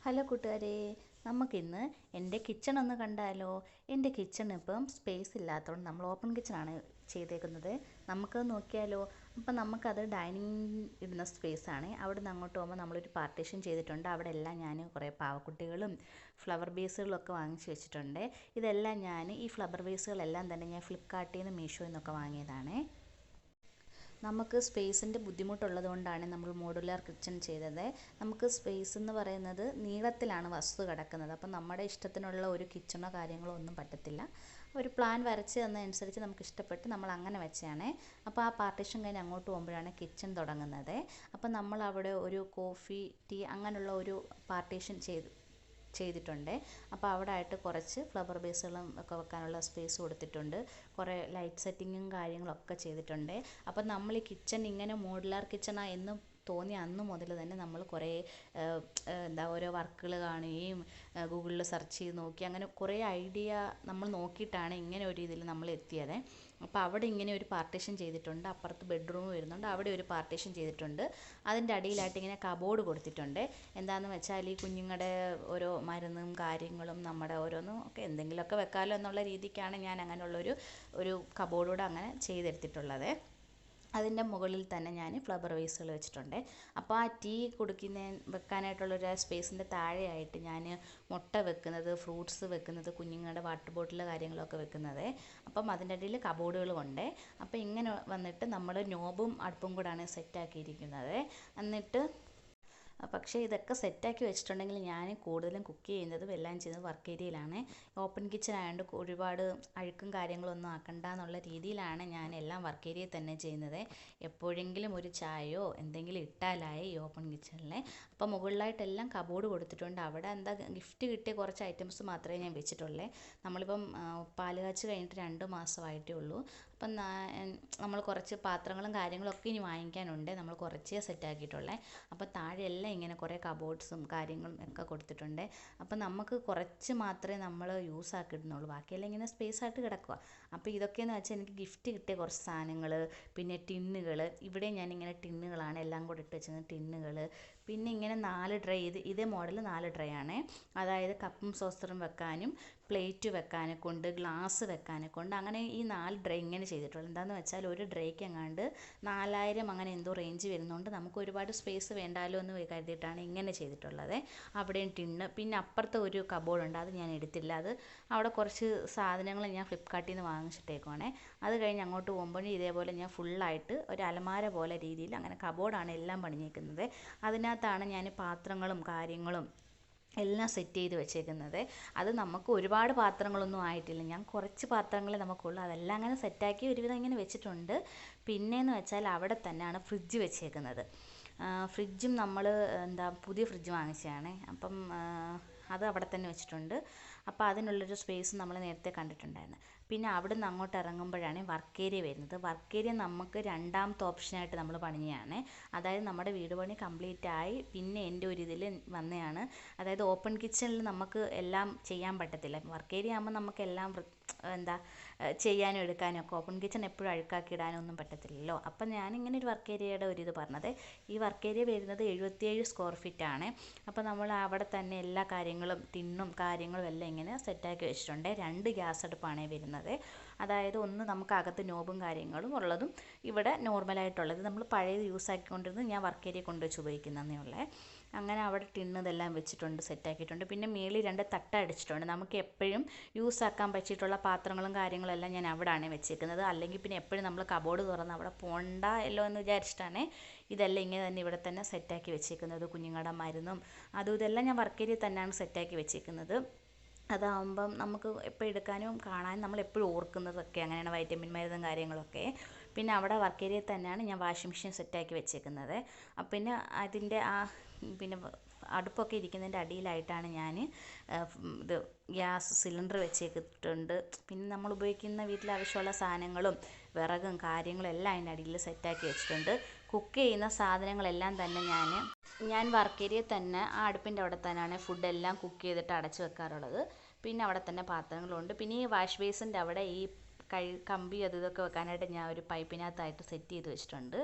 Hello കൂട്ടുകാരെ, നമുക്കിന്ന് എൻ്റെ കിച്ചൺ ഒന്ന് കണ്ടാലോ? എൻ്റെ കിച്ചൺ ഇപ്പം സ്പേസ് ഇല്ലാത്തതുകൊണ്ട് നമ്മൾ ഓപ്പൺ കിച്ചണാണ് ചെയ്തേക്കുന്നത്. നമുക്ക് നോക്കിയാലോ? അപ്പം നമുക്കത് ഡൈനിങ് ഇടുന്ന സ്പേസാണ്. അവിടെ നിന്ന് അങ്ങോട്ട് പോകുമ്പോൾ നമ്മളൊരു പാർട്ടീഷൻ ചെയ്തിട്ടുണ്ട്. അവിടെ എല്ലാം ഞാൻ കുറേ പാവക്കുട്ടികളും ഫ്ലവർ ബേസുകളൊക്കെ വാങ്ങിച്ച് വെച്ചിട്ടുണ്ട്. ഇതെല്ലാം ഈ ഫ്ലവർ ബേസുകളെല്ലാം തന്നെ ഞാൻ ഫ്ലിപ്കാർട്ടിൽ നിന്ന് മീഷോയിൽ നിന്നൊക്കെ വാങ്ങിയതാണ്. നമുക്ക് സ്പേസിൻ്റെ ബുദ്ധിമുട്ടുള്ളത് കൊണ്ടാണ് നമ്മൾ മോഡുലാർ കിച്ചൺ ചെയ്തത്. നമുക്ക് സ്പേസ് എന്ന് പറയുന്നത് നീളത്തിലാണ് വസ്തു കിടക്കുന്നത്. അപ്പം നമ്മുടെ ഇഷ്ടത്തിനുള്ള ഒരു കിച്ചണോ കാര്യങ്ങളോ ഒന്നും പറ്റത്തില്ല. ഒരു പ്ലാൻ വരച്ച് തന്നതനുസരിച്ച് നമുക്ക് ഇഷ്ടപ്പെട്ട് നമ്മൾ അങ്ങനെ വെച്ചതാണ്. അപ്പോൾ ആ പാർട്ടീഷൻ കഴിഞ്ഞ് അങ്ങോട്ട് പോകുമ്പോഴാണ് കിച്ചൺ തുടങ്ങുന്നത്. അപ്പം നമ്മൾ അവിടെ ഒരു കോഫി ടീ അങ്ങനെയുള്ള ഒരു പാർട്ടീഷൻ ചെയ്തിട്ടുണ്ട്. അപ്പോൾ അവിടെ ആയിട്ട് കുറച്ച് ഫ്ലവർ ബേസുകളും ഒക്കെ വെക്കാനുള്ള സ്പേസ് കൊടുത്തിട്ടുണ്ട്. കുറേ ലൈറ്റ് സെറ്റിങ്ങും കാര്യങ്ങളൊക്കെ ചെയ്തിട്ടുണ്ട്. അപ്പം നമ്മൾ ഈ കിച്ചൺ ഇങ്ങനെ മോഡുലാർ കിച്ചണാണ് എന്ന് തോന്നിയ അന്ന് മുതൽ തന്നെ നമ്മൾ കുറേ ഓരോ വർക്കുകൾ കാണുകയും ഗൂഗിളിൽ സെർച്ച് ചെയ്ത് നോക്കി അങ്ങനെ കുറേ ഐഡിയ നമ്മൾ നോക്കിയിട്ടാണ് ഇങ്ങനെ ഒരു ഇതിൽ നമ്മൾ എത്തിയത്. അപ്പോൾ അവിടെ ഇങ്ങനെ ഒരു പാർട്ടീഷൻ ചെയ്തിട്ടുണ്ട്. അപ്പുറത്ത് ബെഡ്റൂം വരുന്നുണ്ട്, അവിടെ ഒരു പാർട്ടീഷൻ ചെയ്തിട്ടുണ്ട്. അതിൻ്റെ അടിയിലായിട്ട് ഇങ്ങനെ കബോർഡ് കൊടുത്തിട്ടുണ്ട്. എന്താണെന്ന് വെച്ചാൽ ഈ കുഞ്ഞുങ്ങളുടെ ഓരോ മരുന്നും കാര്യങ്ങളും നമ്മുടെ ഓരോന്നും ഒക്കെ എന്തെങ്കിലുമൊക്കെ വെക്കാമല്ലോ എന്നുള്ള രീതിക്കാണ് ഞാൻ അങ്ങനെയുള്ളൊരു കബോർഡൂടെ അങ്ങനെ ചെയ്തെടുത്തിട്ടുള്ളത്. അതിൻ്റെ മുകളിൽ തന്നെ ഞാൻ ഫ്ലവർ വേസുകൾ വെച്ചിട്ടുണ്ട്. അപ്പോൾ ആ ടീ വെക്കാനായിട്ടുള്ളൊരു സ്പേസിൻ്റെ താഴെയായിട്ട് ഞാൻ മുട്ട വെക്കുന്നത്, ഫ്രൂട്ട്സ് വെക്കുന്നത്, കുഞ്ഞുങ്ങളുടെ വാട്ടർ ബോട്ടിൽ കാര്യങ്ങളൊക്കെ വെക്കുന്നത്. അപ്പം അതിൻ്റെ ഇടയിൽ കബോർഡുകളും ഉണ്ട്. അപ്പോൾ ഇങ്ങനെ വന്നിട്ട് നമ്മൾ നോബും അടുപ്പും കൂടാണ് സെറ്റാക്കിയിരിക്കുന്നത്. എന്നിട്ട് പക്ഷേ ഇതൊക്കെ സെറ്റാക്കി വെച്ചിട്ടുണ്ടെങ്കിൽ ഞാൻ കൂടുതലും കുക്ക് ചെയ്യുന്നതും എല്ലാം ചെയ്യുന്നത് വർക്ക് ഏരിയയിലാണ്. ഓപ്പൺ കിച്ചൺ ആയതുകൊണ്ട് ഒരുപാട് അഴുക്കും കാര്യങ്ങളൊന്നും ആക്കണ്ട എന്നുള്ള രീതിയിലാണ് ഞാൻ എല്ലാം വർക്ക് ഏരിയയിൽ തന്നെ ചെയ്യുന്നത്. എപ്പോഴെങ്കിലും ഒരു ചായയോ എന്തെങ്കിലും ഇട്ടാലായി ഈ ഓപ്പൺ കിച്ചണിൽ. അപ്പോൾ മുകളിലായിട്ടെല്ലാം കബോർഡ് കൊടുത്തിട്ടുണ്ട്. അവിടെ ഗിഫ്റ്റ് കിട്ടിയ കുറച്ച് ഐറ്റംസ് മാത്രമേ ഞാൻ വെച്ചിട്ടുള്ളൂ. നമ്മളിപ്പം പാല് കാച്ച് കഴിഞ്ഞിട്ട് 2 മാസമായിട്ടേ ഉള്ളൂ. അപ്പം നമ്മൾ കുറച്ച് പാത്രങ്ങളും കാര്യങ്ങളൊക്കെ ഇനി വാങ്ങിക്കാനുണ്ട്. നമ്മൾ കുറച്ചേ സെറ്റാക്കിയിട്ടുള്ളേ. അപ്പോൾ താഴെയെല്ലാം ഇങ്ങനെ കുറേ കബോർഡ്സും കാര്യങ്ങളും ഒക്കെ കൊടുത്തിട്ടുണ്ട്. അപ്പം നമുക്ക് കുറച്ച് മാത്രമേ നമ്മൾ യൂസ് ആക്കിയിടുന്നുള്ളൂ, ബാക്കിയെല്ലാം ഇങ്ങനെ സ്പേസ് ആയിട്ട് കിടക്കുക. അപ്പോൾ ഇതൊക്കെയെന്ന് വെച്ചാൽ എനിക്ക് ഗിഫ്റ്റ് കിട്ടിയ കുറച്ച് സാധനങ്ങൾ. പിന്നെ ടിന്നുകൾ, ഇവിടെ ഞാനിങ്ങനെ ടിന്നുകളാണ് എല്ലാം കൂടെ ഇട്ട് വെച്ചിരുന്നത്, ടിന്നുകൾ. പിന്നെ ഇങ്ങനെ 4 ട്രേ, ഇതേ മോഡൽ 4 ട്രേ ആണ്. അതായത് കപ്പും സോസറും വെക്കാനും പ്ലേറ്റ് വെക്കാനെ കൊണ്ട്, ഗ്ലാസ് വെക്കാനെ കൊണ്ട്, അങ്ങനെ ഈ 4 ട്രേ ഇങ്ങനെ ചെയ്തിട്ടുള്ളത്. എന്താണെന്ന് വെച്ചാൽ ഒരു ട്രേക്ക് എങ്ങാണ്ട് 4000 അങ്ങനെ എന്തോ റേഞ്ച് വരുന്നുണ്ട്. നമുക്ക് ഒരുപാട് സ്പേസ് വേണ്ടാലോ എന്ന് കരുതിയിട്ടാണ് ഇങ്ങനെ ചെയ്തിട്ടുള്ളത്. അവിടെയും ടിന്ന്. പിന്നെ അപ്പുറത്തെ ഒരു കബോർഡുണ്ട്, അത് ഞാൻ എടുത്തില്ല. അത് അവിടെ കുറച്ച് സാധനങ്ങൾ ഞാൻ ഫ്ലിപ്കാർട്ടിൽ നിന്ന് വാങ്ങിച്ചിട്ടേക്കുവാണേ. അത് കഴിഞ്ഞ് അങ്ങോട്ട് പോകുമ്പോൾ ഇതേപോലെ ഞാൻ ഫുള്ളായിട്ട് ഒരു അലമാര പോലെ രീതിയിൽ അങ്ങനെ കബോർഡാണ് എല്ലാം പണിഞ്ഞേക്കുന്നത്. അതിനകത്താണ് ഞാൻ പാത്രങ്ങളും കാര്യങ്ങളും എല്ലാം സെറ്റ് ചെയ്ത് വെച്ചേക്കുന്നത്. അത് നമുക്ക് ഒരുപാട് പാത്രങ്ങളൊന്നും ആയിട്ടില്ല, ഞാൻ കുറച്ച് പാത്രങ്ങളെ നമുക്കുള്ളൂ. അതെല്ലാം അങ്ങനെ സെറ്റാക്കി ഒരുവിധം ഇങ്ങനെ വെച്ചിട്ടുണ്ട്. പിന്നെയെന്ന് വെച്ചാൽ അവിടെ തന്നെയാണ് ഫ്രിഡ്ജ് വെച്ചേക്കുന്നത്. ഫ്രിഡ്ജും നമ്മൾ പുതിയ ഫ്രിഡ്ജ് വാങ്ങിച്ചതാണ്. അപ്പം അത് അവിടെ തന്നെ വെച്ചിട്ടുണ്ട്. അപ്പോൾ അതിനുള്ളൊരു സ്പേസ് നമ്മൾ നേരത്തെ കണ്ടിട്ടുണ്ടായിരുന്നു. പിന്നെ അവിടെ നിന്ന് അങ്ങോട്ട് ഇറങ്ങുമ്പോഴാണ് വർക്ക് ഏരിയ വരുന്നത്. വർക്ക് ഏരിയ നമുക്ക് രണ്ടാമത്തെ ഓപ്ഷനായിട്ട് നമ്മൾ പണിഞ്ഞതാണ്. അതായത് നമ്മുടെ വീട് പണി കംപ്ലീറ്റ് ആയി പിന്നെ എൻ്റെ ഒരു ഇതിൽ വന്നതാണ്. അതായത് ഓപ്പൺ കിച്ചണിൽ നമുക്ക് എല്ലാം ചെയ്യാൻ പറ്റത്തില്ല. വർക്ക് ഏരിയ ആകുമ്പോൾ നമുക്കെല്ലാം ചെയ്യാനും എടുക്കാനും ഒക്കെ. ഓപ്പൺ കിച്ചൺ എപ്പോഴും അഴുക്കാക്കി ഇടാനും ഒന്നും പറ്റത്തില്ലല്ലോ. അപ്പം ഞാനിങ്ങനെ ഒരു വർക്ക് ഏരിയയുടെ ഒരു ഇത് പറഞ്ഞത്. ഈ വർക്ക് ഏരിയ വരുന്നത് 77 സ്ക്വയർ ഫീറ്റ് ആണ്. അപ്പോൾ നമ്മൾ അവിടെ തന്നെ എല്ലാ കാര്യങ്ങളും ടിന്നും കാര്യങ്ങളും എല്ലാം ഇങ്ങനെ സെറ്റാക്കി വെച്ചിട്ടുണ്ട്. 2 ഗ്യാസ് അടുപ്പാണ് വരുന്നത്. അതായത് ഒന്ന് നമുക്ക് അകത്ത് നോബും കാര്യങ്ങളും ഉള്ളതും ഇവിടെ നോർമലായിട്ടുള്ളത്. നമ്മൾ പഴയത് യൂസ് ആക്കിക്കൊണ്ടിരുന്നത് ഞാൻ വർക്ക് ഏരിയ കൊണ്ടുവച്ച് ഉപയോഗിക്കുന്നതേ ഉള്ളേ. അങ്ങനെ അവിടെ ടിന്ന് ഇതെല്ലാം വെച്ചിട്ടുണ്ട്, സെറ്റാക്കിയിട്ടുണ്ട്. പിന്നെ മേളിൽ 2 തട്ട അടിച്ചിട്ടുണ്ട്. നമുക്ക് എപ്പോഴും യൂസ് ആക്കാൻ പറ്റിയിട്ടുള്ള പാത്രങ്ങളും കാര്യങ്ങളും എല്ലാം ഞാൻ അവിടെയാണ് വെച്ചേക്കുന്നത്. അല്ലെങ്കിൽ പിന്നെ എപ്പോഴും നമ്മൾ കബോർഡ് തുറന്ന് അവിടെ പോകണ്ടല്ലോ എന്ന് വിചാരിച്ചിട്ടാണ് ഇതെല്ലാം ഇങ്ങനെ തന്നെ ഇവിടെ തന്നെ സെറ്റാക്കി വെച്ചേക്കുന്നത്. കുഞ്ഞുങ്ങളുടെ മരുന്നും അതും ഇതെല്ലാം ഞാൻ വർക്ക് ഏരിയ തന്നെയാണ് സെറ്റാക്കി വെച്ചേക്കുന്നത്. അതാകുമ്പം നമുക്ക് എപ്പോൾ എടുക്കാനും കാണാനും നമ്മളെപ്പോഴും ഓർക്കുന്നതൊക്കെ അങ്ങനെയാണ്, വൈറ്റമിൻ മരുന്നും കാര്യങ്ങളൊക്കെ. പിന്നെ അവിടെ വർക്ക് ഏരിയയിൽ തന്നെയാണ് ഞാൻ വാഷിംഗ് മെഷീൻ സെറ്റാക്കി വെച്ചേക്കുന്നത്. പിന്നെ അതിൻ്റെ പിന്നെ അടുപ്പൊക്കെ ഇരിക്കുന്നതിൻ്റെ അടിയിലായിട്ടാണ് ഞാൻ ഗ്യാസ് സിലിണ്ടർ വെച്ചേക്കിട്ടുണ്ട്. പിന്നെ നമ്മൾ ഉപയോഗിക്കുന്ന വീട്ടിൽ ആവശ്യമുള്ള സാധനങ്ങളും വിറകും കാര്യങ്ങളും എല്ലാം അതിൻ്റെ അടിയിൽ സെറ്റാക്കി വെച്ചിട്ടുണ്ട്. കുക്ക് ചെയ്യുന്ന സാധനങ്ങളെല്ലാം തന്നെ ഞാൻ വർക്ക് ഏരിയയിൽ തന്നെ ആ അടുപ്പിൻ്റെ അവിടെ തന്നെയാണ് ഫുഡെല്ലാം കുക്ക് ചെയ്തിട്ട് അടച്ചു വെക്കാറുള്ളത്. പിന്നെ അവിടെ തന്നെ പാത്രങ്ങളുണ്ട്. പിന്നെ ഈ വാഷ് ബേസിൻ്റെ അവിടെ ഈ കമ്പി ഇതൊക്കെ വെക്കാനായിട്ട് ഞാൻ ഒരു പൈപ്പിനകത്തായിട്ട് സെറ്റ് ചെയ്ത് വെച്ചിട്ടുണ്ട്.